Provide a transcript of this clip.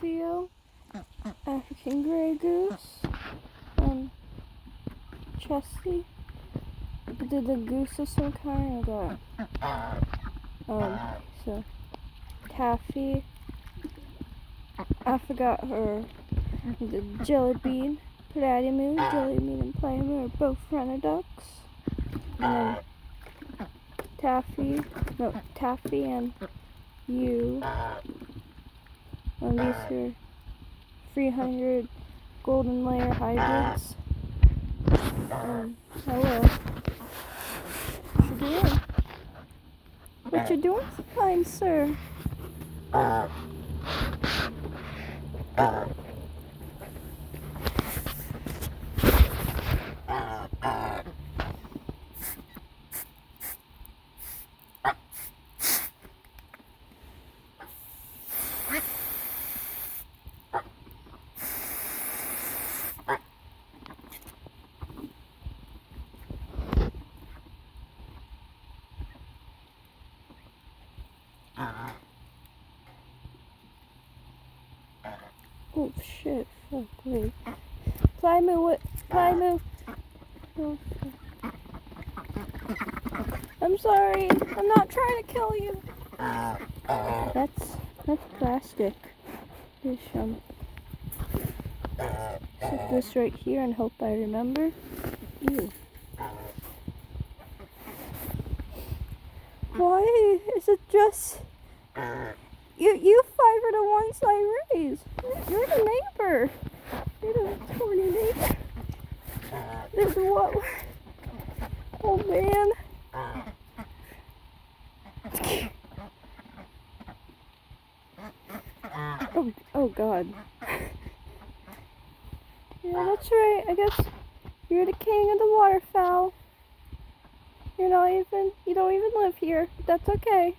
Theo, African Grey Goose, Chesty. Did the goose of some kind? So Taffy. I forgot her. The Jelly Bean, Platymoo, Jelly Bean and Platymoo are both runner ducks. And then Taffy and you. And these are 300 golden layer hybrids. Hello. What you doing? What you doing, fine sir? Oh shit, fuck, wait. Platymoo, what? Platymoo. Oh, I'm sorry, I'm not trying to kill you. That's plastic. Just, set this right here and hope I remember. Ew. Why is it just... You five are the ones I raised. You're the neighbor. You're the horny neighbor. This is what... Oh man. Oh god. Yeah, that's right. I guess you're the king of the waterfowl. You don't even live here. That's okay.